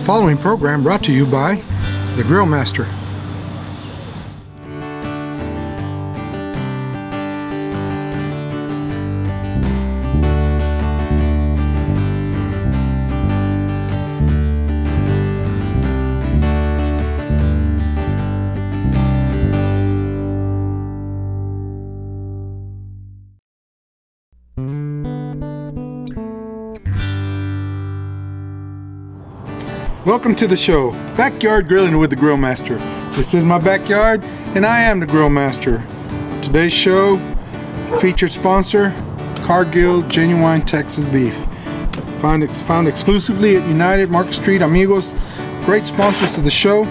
following program brought to you by the Grill Master. Welcome to the show, Backyard Grilling with the Grill Master. This is my backyard, and I am the Grill Master. Today's show, featured sponsor, Cargill Genuine Texas Beef. Found exclusively at United Market Street Amigos. Great sponsors of the show,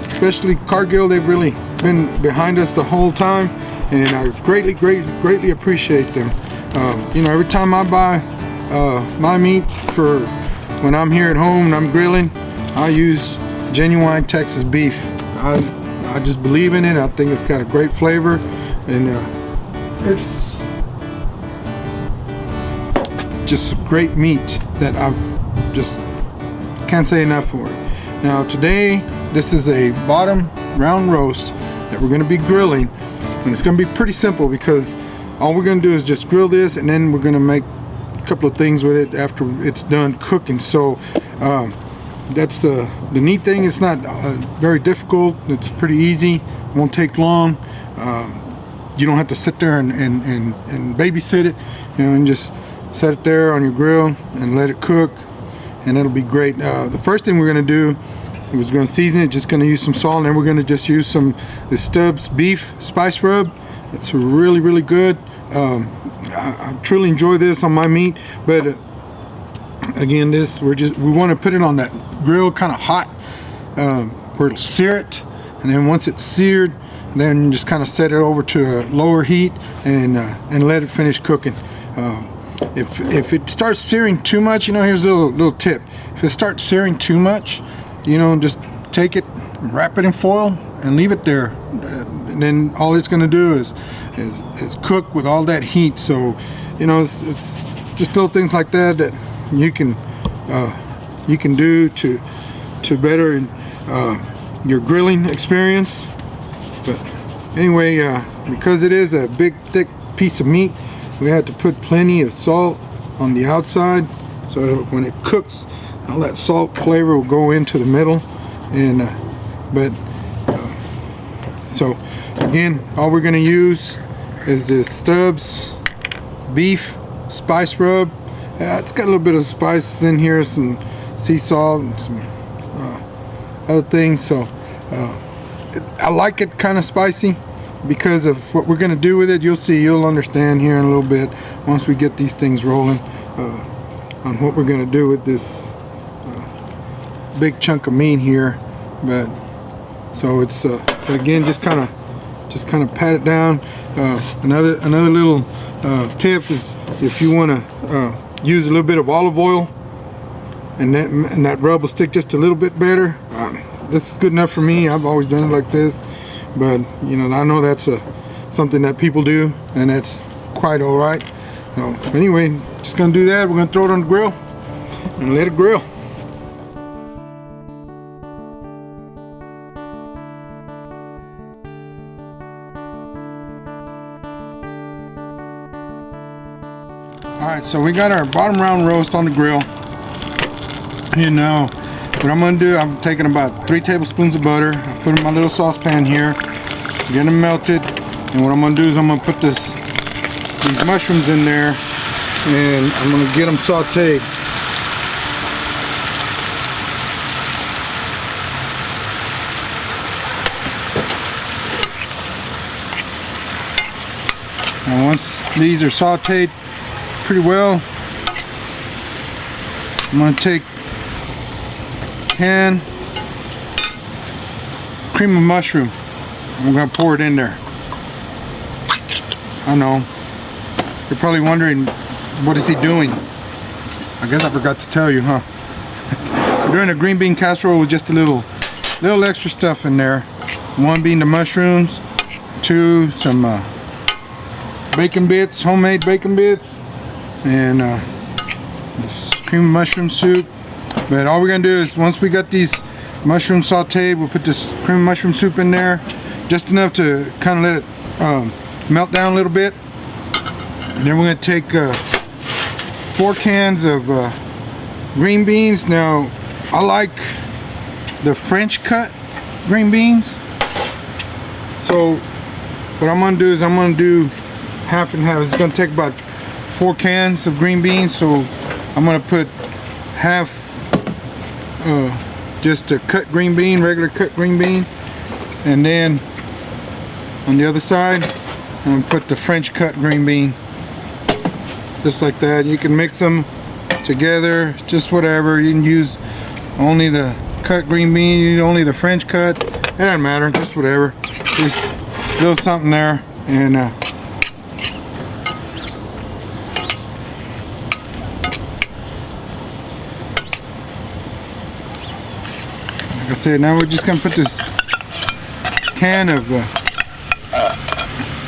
especially Cargill. They've really been behind us the whole time, and I greatly appreciate them. Every time I buy my meat for when I'm here at home and I'm grilling, I use Genuine Texas Beef. I just believe in it. I think it's got a great flavor, and it's just great meat that I've just can't say enough for it. Now today, this is a bottom round roast that we're going to be grilling, and it's going to be pretty simple because all we're going to do is just grill this, and then we're going to make a couple of things with it after it's done cooking. So that's the neat thing. It's not very difficult. It's pretty easy. It won't take long. You don't have to sit there and babysit it, and just set it there on your grill and let it cook, and it'll be great. The first thing we're going to do is going to season it. Just going to use some salt, and then we're going to just use the Stubbs beef spice rub. It's really good. I truly enjoy this on my meat, but again, we want to put it on that grill kind of hot, where it'll sear it, and then once it's seared, then just kind of set it over to a lower heat and let it finish cooking. If it starts searing too much, here's a little tip. If it starts searing too much, just take it, wrap it in foil, and leave it there, and then all it's going to do is cook with all that heat. So it's just little things like that you can do to better your grilling experience. But anyway, because it is a big thick piece of meat, we had to put plenty of salt on the outside, so when it cooks, all that salt flavor will go into the middle. And so again, all we're going to use is this Stubbs beef spice rub. It's got a little bit of spices in here, some sea salt and some other things. So I like it kind of spicy because of what we're going to do with it. You'll understand here in a little bit once we get these things rolling on what we're going to do with this big chunk of meat here. But so it's but again, just kind of pat it down. Another little tip is if you want to use a little bit of olive oil, and that rub will stick just a little bit better. This is good enough for me. I've always done it like this, but I know that's something that people do, and that's quite all right. So anyway, just gonna do that. We're gonna throw it on the grill and let it grill. Alright, so we got our bottom round roast on the grill. And now what I'm going to do, I'm taking about 3 tablespoons of butter. I put it in my little saucepan here, get them melted. And what I'm going to do is I'm going to put these mushrooms in there, and I'm going to get them sauteed. And once these are sauteed pretty well, I'm going to take can cream of mushroom. I'm going to pour it in there. I know you're probably wondering, what is he doing? I guess I forgot to tell you, huh? We're doing a green bean casserole with just a little extra stuff in there. 1 being the mushrooms, 2 some bacon bits, homemade bacon bits, and this cream of mushroom soup, But all we're gonna do is once we got these mushrooms sauteed, we'll put this cream of mushroom soup in there, just enough to kind of let it melt down a little bit. And then we're gonna take 4 cans of green beans. Now I like the French cut green beans, so what I'm gonna do is I'm gonna do half and half. It's gonna take about 4 cans of green beans, so I'm gonna put half just a cut green bean, regular cut green bean, and then on the other side I'm gonna put the French cut green bean, just like that. You can mix them together, just whatever. You can use only the cut green bean, only the French cut, it doesn't matter, just whatever. Just a little something there. And like I said, now we're just gonna put this can of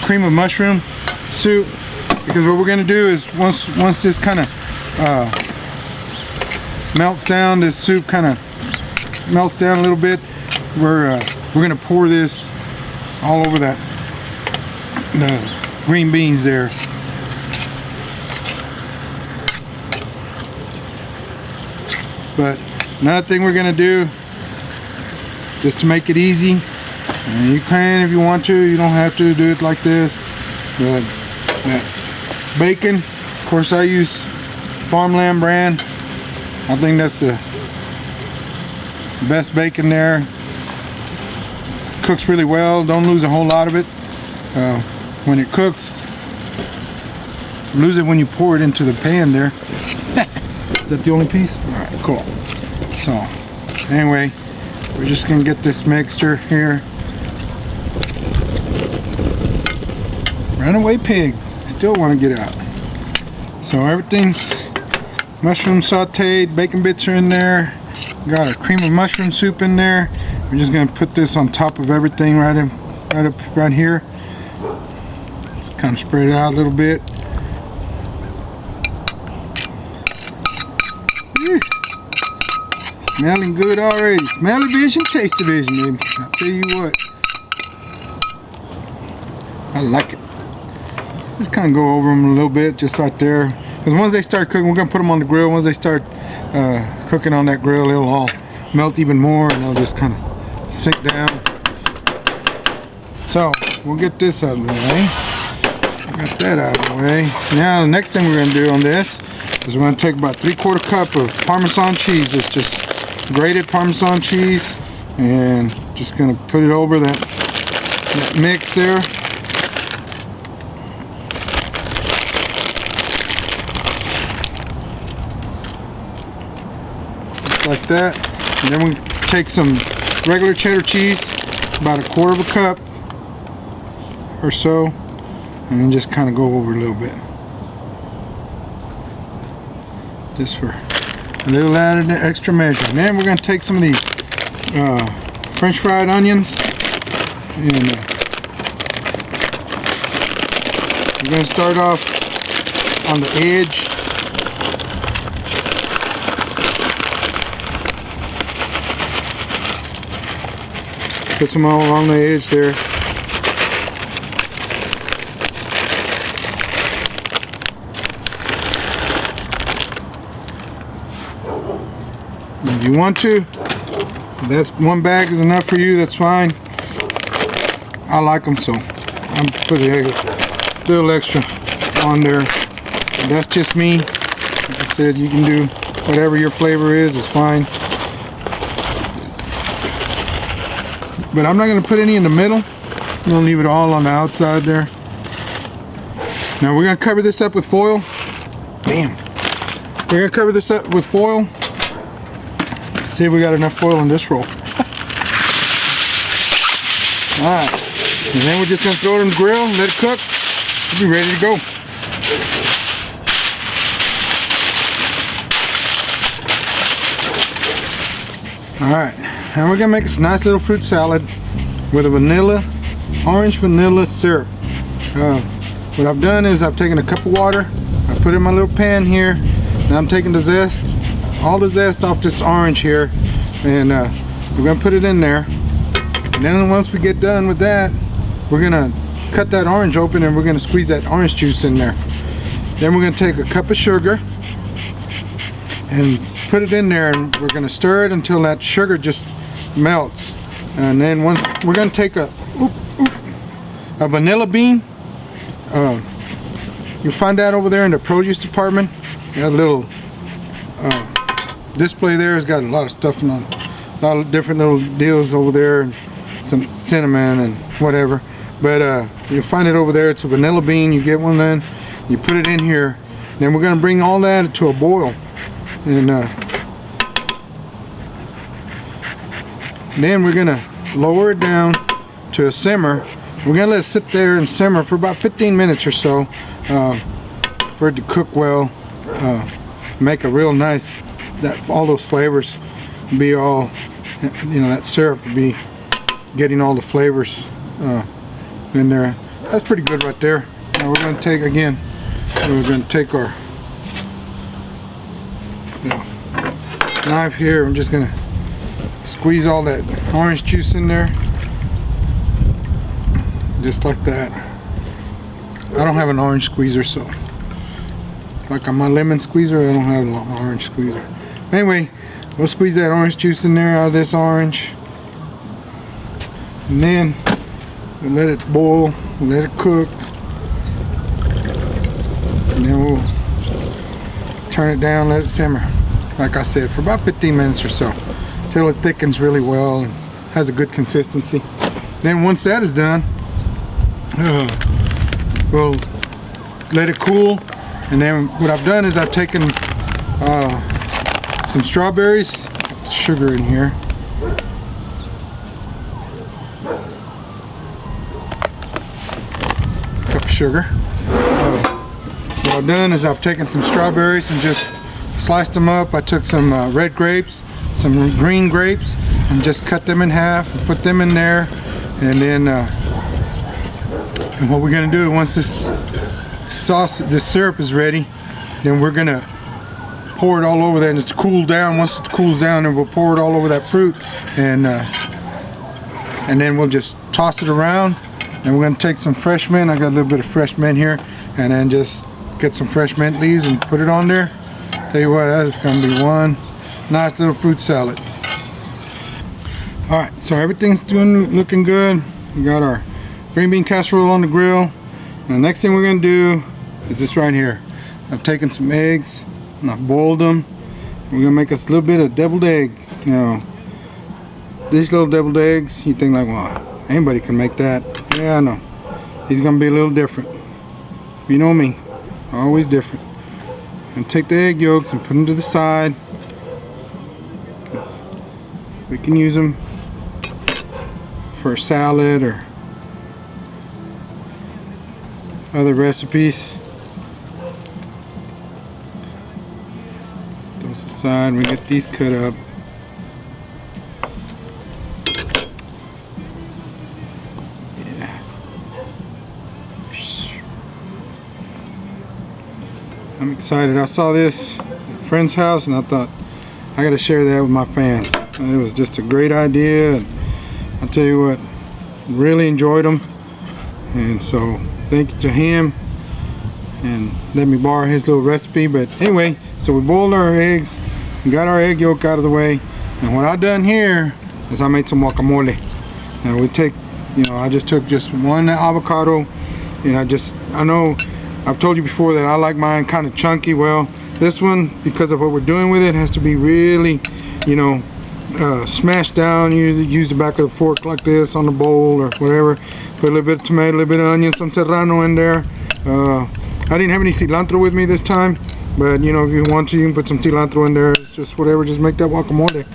cream of mushroom soup, because what we're gonna do is once this kind of melts down, this soup kind of melts down a little bit, we're gonna pour this all over the green beans there. But another thing we're gonna do, just to make it easy, and you can if you want to, you don't have to do it like this, but bacon, of course I use Farmland brand. I think that's the best bacon there. Cooks really well, don't lose a whole lot of it when it cooks. Lose it when you pour it into the pan there. Is that the only piece? Alright, cool. So anyway, we're just gonna get this mixture here. Runaway pig, still want to get out. So everything's mushroom sauteed, bacon bits are in there. Got our cream of mushroom soup in there. We're just gonna put this on top of everything right here. Just kind of spread it out a little bit. Whew. Smelling good already. Smell vision, taste vision, baby. I'll tell you what. I like it. Just kind of go over them a little bit, just right there. Because once they start cooking, we're gonna put them on the grill. Once they start cooking on that grill, it'll all melt even more, and they'll just kind of sink down. So we'll get this out of the way. Got that out of the way. Now the next thing we're gonna do on this is we're gonna take about 3/4 cup of Parmesan cheese. It's just grated Parmesan cheese, and just gonna put it over that mix there. Like that. And then we take some regular cheddar cheese, about 1/4 cup or so, and then just kind of go over a little bit, just for a little added extra measure. And then we're going to take some of these French fried onions, and we're going to start off on the edge. Put some all along the edge there. If you want to, if that's one bag is enough for you, that's fine. I like them, so I'm putting a little extra on there. And that's just me. Like I said, you can do whatever your flavor is, it's fine. But I'm not going to put any in the middle. I'm going to leave it all on the outside there. Now we're going to cover this up with foil. Damn. We're going to cover this up with foil. Let's see if we got enough foil in this roll. Alright. And then we're just going to throw it in the grill, let it cook. We'll be ready to go. Alright. And we're going to make this nice little fruit salad with a orange vanilla syrup. What I've done is I've taken a cup of water, I put it in my little pan here, now I'm taking the zest all the zest off this orange here, and we're gonna put it in there. And then once we get done with that, we're gonna cut that orange open and we're gonna squeeze that orange juice in there. Then we're gonna take a cup of sugar and put it in there, and we're gonna stir it until that sugar just melts. And then once we're gonna take a vanilla bean. You'll find that over there in the produce department. Got a little display there. It's got a lot of stuff on, a lot of different little deals over there, and some cinnamon and whatever. But you'll find it over there. It's a vanilla bean. You get one then. You put it in here. Then we're gonna bring all that to a boil, and then we're gonna lower it down to a simmer. We're gonna let it sit there and simmer for about 15 minutes or so, for it to cook well, make a real nice, that all those flavors be all, you know, that syrup to be getting all the flavors in there. That's pretty good right there. Now we're gonna take again. We're gonna take our knife here. I'm just gonna squeeze all that orange juice in there, just like that. I don't have an orange squeezer, so like on my lemon squeezer, I don't have an orange squeezer. Anyway, we'll squeeze that orange juice in there out of this orange, and then we'll let it boil, we'll let it cook, and then we'll turn it down, let it simmer, like I said, for about 15 minutes or so, till it thickens really well and has a good consistency. Then once that is done, we'll let it cool. And then what I've done is I've taken some strawberries, sugar in here, cup of sugar. What I've done is I've taken some strawberries and just sliced them up. I took some red grapes, some green grapes, and just cut them in half and put them in there. And then and what we're gonna do, once this sauce, this syrup is ready, then we're gonna pour it all over there, and it's cooled down. Once it cools down, then we'll pour it all over that fruit, and then we'll just toss it around. And we're gonna take some fresh mint. I got a little bit of fresh mint here, and then just get some fresh mint leaves and put it on there. Tell you what, that is gonna be one nice little fruit salad. All right, so everything's looking good. We got our green bean casserole on the grill. And the next thing we're gonna do is this right here. I've taken some eggs and I've boiled them. We're gonna make us a little bit of deviled egg. You know, these little deviled eggs, you think like, well, anybody can make that. Yeah, I know. He's gonna be a little different. You know me, always different. And take the egg yolks and put them to the side. We can use them for a salad or other recipes. Those aside, we get these cut up. Yeah. I'm excited. I saw this at a friend's house and I thought I gotta share that with my fans. It was just a great idea, and I'll tell you what, really enjoyed them. And so thank you to him, and let me borrow his little recipe. But anyway, so we boiled our eggs and got our egg yolk out of the way, and what I done here is I made some guacamole. Now we take, you know, I just took just one avocado, and I know I've told you before that I like mine kind of chunky. Well, this one, because of what we're doing with it, has to be really, you know, smashed down. Use the back of the fork like this on the bowl or whatever. Put a little bit of tomato, a little bit of onion, some serrano in there. I didn't have any cilantro with me this time, but you know, if you want to, you can put some cilantro in there. It's just whatever, just make that guacamole.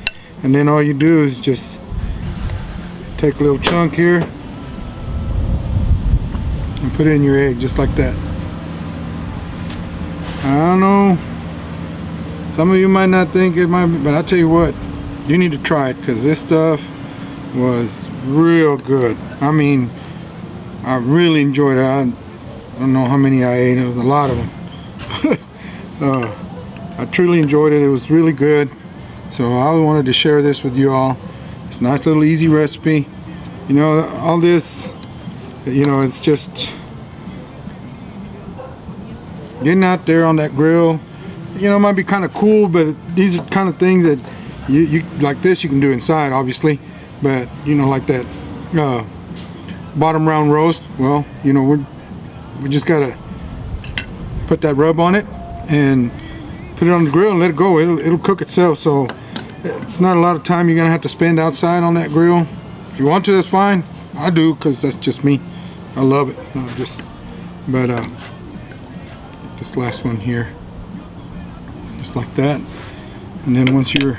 And then all you do is just take a little chunk here and put it in your egg, just like that. I don't know, some of you might not think it might be, but I'll tell you what, you need to try it, because this stuff was real good. I mean, I really enjoyed it. I don't know how many I ate. It was a lot of them. I truly enjoyed it. It was really good. So I wanted to share this with you all. It's a nice little easy recipe. You know, all this, you know, it's just getting out there on that grill. You know, it might be kind of cool, but these are kind of things that you like this you can do inside, obviously. But you know, like that bottom round roast, well, you know, we just gotta put that rub on it and put it on the grill and let it go. It'll cook itself. So it's not a lot of time you're gonna have to spend outside on that grill. If you want to, that's fine. I do, because that's just me. I love it. This last one here, just like that. And then once you're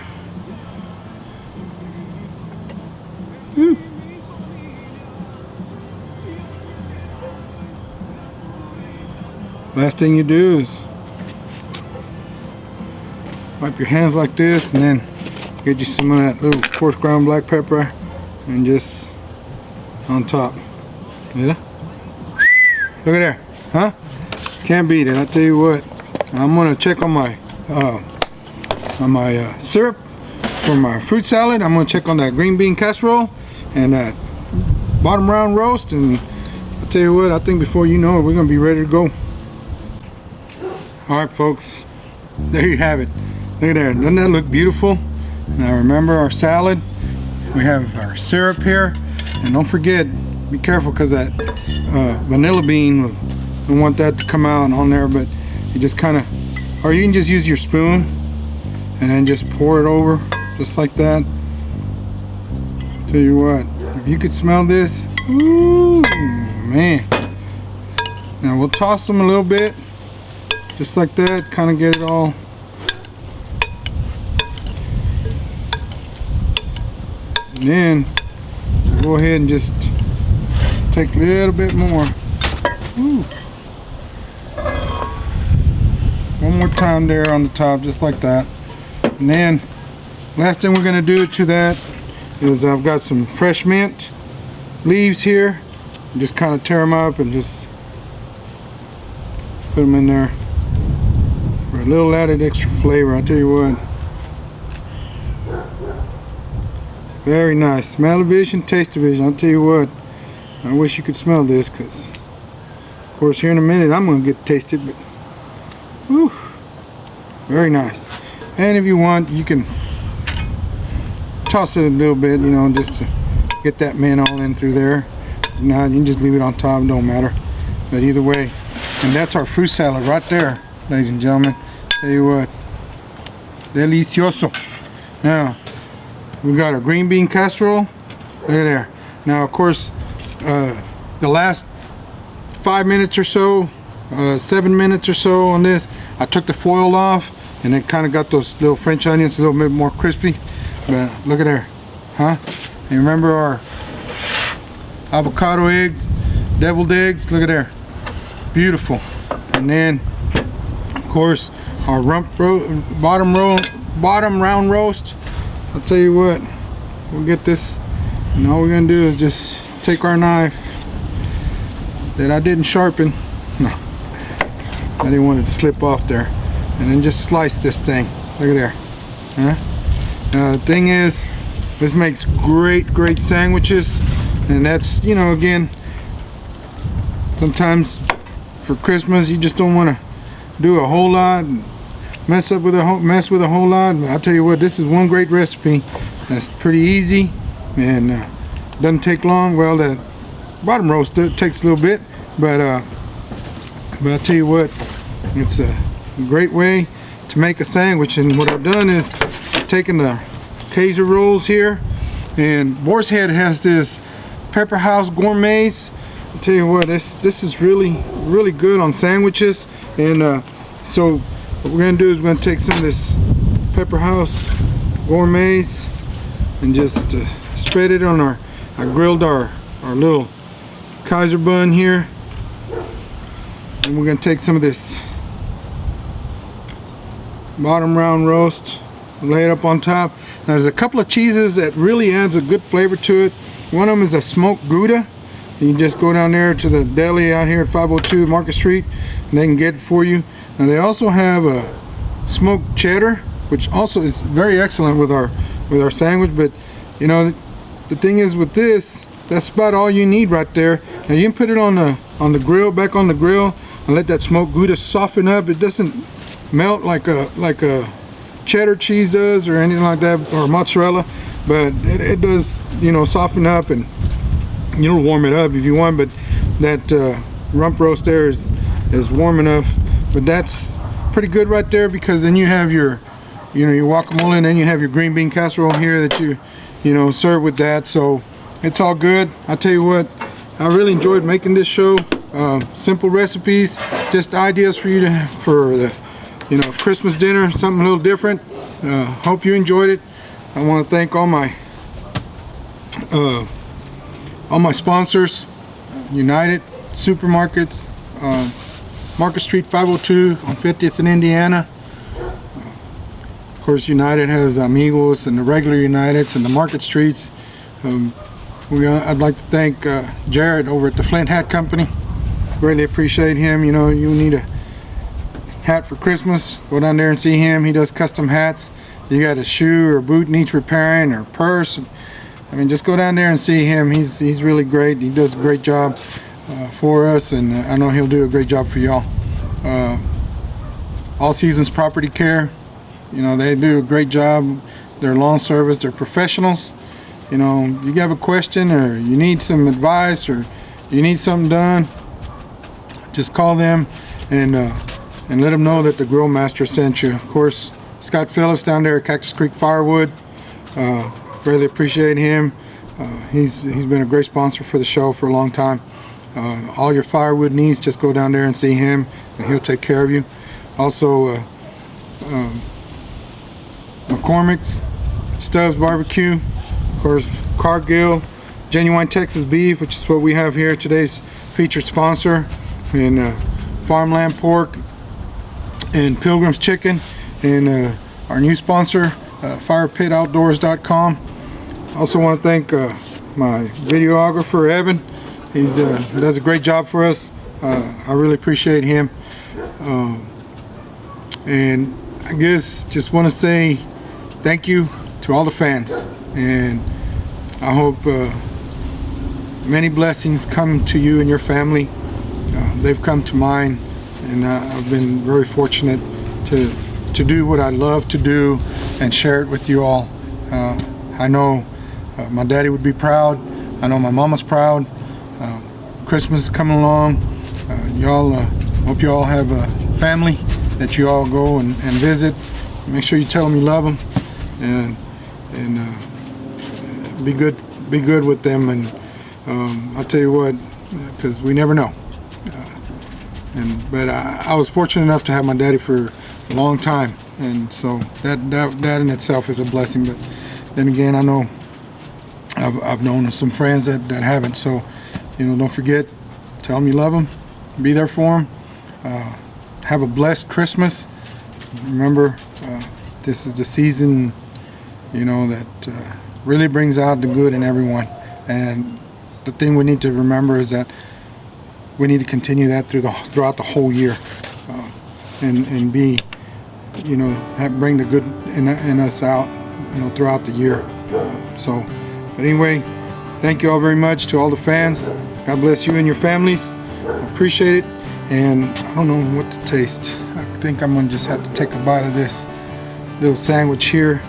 last thing you do is wipe your hands like this, and then get you some of that little coarse ground black pepper and just on top. Yeah, look at there, huh? Can't beat it. I tell you what, I'm gonna check on my syrup for my fruit salad. I'm gonna check on that green bean casserole and that bottom round roast, and I tell you what, I think before you know it, we're gonna be ready to go. All right, folks, there you have it. Look at there. Doesn't that look beautiful? Now remember our salad. We have our syrup here, and don't forget, be careful, because that vanilla bean, we don't want that to come out on there, but you just kind of, or you can just use your spoon and then just pour it over just like that. Tell you what, if you could smell this, ooh man. Now we'll toss them a little bit just like that, kind of get it all. And then go ahead and just take a little bit more. Ooh. One more time there on the top, just like that. And then last thing we're going to do to that is I've got some fresh mint leaves here. Just kind of tear them up and just put them in there for a little added extra flavor. I'll tell you what. Very nice. Smell-o-vision, taste-o-vision. I'll tell you what. I wish you could smell this, because of course here in a minute I'm going to get to taste it, but whew, very nice. And if you want, you can toss it a little bit, you know, just to get that mint all in through there. If not, you can just leave it on top, don't matter. But either way, and that's our fruit salad right there, ladies and gentlemen. Tell you what, delicioso. Now we got our green bean casserole. Look at there. Now of course, the last 5 minutes or so, 7 minutes or so on this, I took the foil off, and it kind of got those little French onions a little bit more crispy. But look at there, huh? And remember our avocado eggs, deviled eggs. Look at there, beautiful. And then of course our bottom round roast. I'll tell you what, we'll get this, and all we're gonna do is just take our knife that I didn't sharpen. No, I didn't want it to slip off there, and then just slice this thing. Look at there, huh? The thing is, this makes great sandwiches, and that's, you know, again, sometimes for Christmas you just don't want to do a whole lot, and mess with a whole lot. I'll tell you what, this is one great recipe that's pretty easy and doesn't take long. Well, the bottom roast takes a little bit, but I'll tell you what, it's a great way to make a sandwich. And what I've done is taken the Kaiser rolls here, and Boar's Head has this Pepper House Gourmets. I'll tell you what, this is really good on sandwiches. And so what we're gonna do is we're gonna take some of this Pepper House Gourmets and just spread it on I grilled our little Kaiser bun here, and we're gonna take some of this bottom round roast, lay it up on top. Now there's a couple of cheeses that really adds a good flavor to it. One of them is a smoked Gouda. You can just go down there to the deli out here at 502 Market Street, and they can get it for you. Now they also have a smoked cheddar, which also is very excellent with our sandwich. But you know, the thing is with this, that's about all you need right there. Now you can put it on the grill, back on the grill, and let that smoked Gouda soften up. It doesn't melt like a cheddar cheese does or anything like that, or mozzarella, but it does, you know, soften up, and you'll warm it up if you want. But that rump roast there is warm enough. But that's pretty good right there, because then you have your, you know, your guacamole, and then you have your green bean casserole here that you know, serve with that. So it's all good. I tell you what, I really enjoyed making this show. Simple recipes, just ideas for you for the, you know, Christmas dinner, something a little different. Hope you enjoyed it. I want to thank all my sponsors: United Supermarkets, Market Street 502 on 50th in Indiana. Of course, United has Amigos and the regular Uniteds and the Market Streets. I'd like to thank Jared over at the Flint Hat Company. Really appreciate him. You know, you need a hat for Christmas, go down there and see him. He does custom hats. You got a shoe or boot needs repairing, or purse, I mean, just go down there and see him. He's really great. He does a great job for us, and I know he'll do a great job for y'all. All Seasons Property Care, you know, they do a great job. They're lawn service, they're professionals. You know, you have a question, or you need some advice, or you need something done, just call them and let them know that the Grill Master sent you. Of course, Scott Phillips down there at Cactus Creek Firewood, really appreciate him. He's been a great sponsor for the show for a long time. All your firewood needs, just go down there and see him, and he'll take care of you. Also, McCormick's, Stubbs Barbecue, of course, Cargill, Genuine Texas Beef, which is what we have here, today's featured sponsor, and Farmland Pork, and Pilgrim's Chicken, and our new sponsor, FirePitOutdoors.com. Also want to thank my videographer Evan. He does a great job for us. I really appreciate him. And I guess just want to say thank you to all the fans, and I hope many blessings come to you and your family. They've come to mine, and I've been very fortunate to do what I love to do and share it with you all. I know my daddy would be proud. I know my mama's proud. Christmas is coming along. Y'all, hope you all have a family that you all go and visit. Make sure you tell them you love them, and be good with them. And I'll tell you what, because we never know. But I was fortunate enough to have my daddy for a long time, and so that in itself is a blessing. But then again, I know I've known some friends that haven't. So, you know, don't forget, tell them you love them, be there for them. Have a blessed Christmas. Remember, this is the season, you know, that really brings out the good in everyone. And the thing we need to remember is that we need to continue that throughout the whole year, and be, you know, bring the good in us out, you know, throughout the year. But anyway, thank you all very much to all the fans. God bless you and your families. Appreciate it. And I don't know what to taste. I think I'm gonna just have to take a bite of this little sandwich here.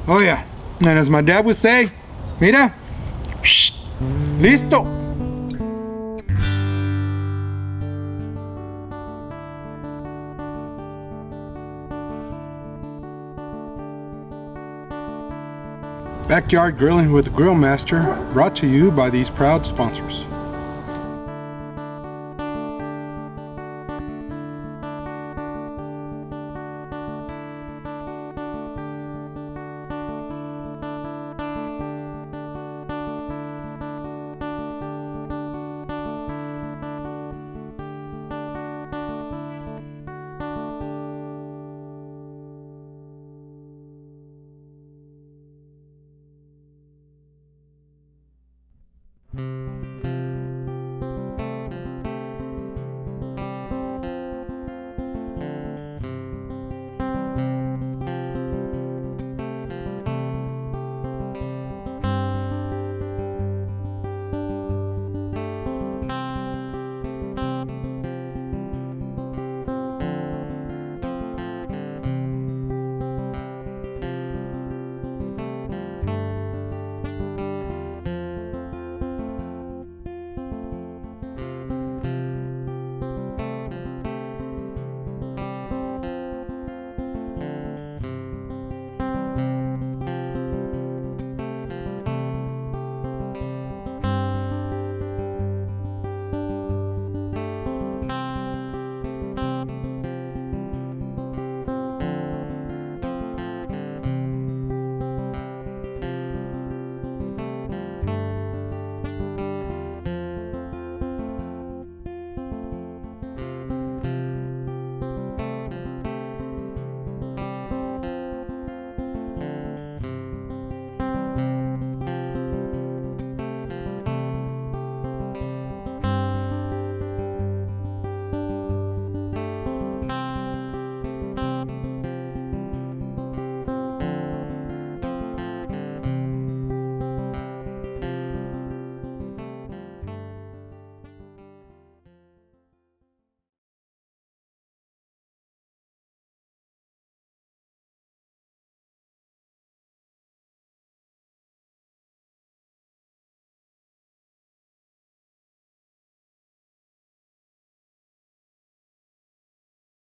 Oh yeah, and as my dad would say, mira, listo. Backyard Grilling with the Grill Master, brought to you by these proud sponsors.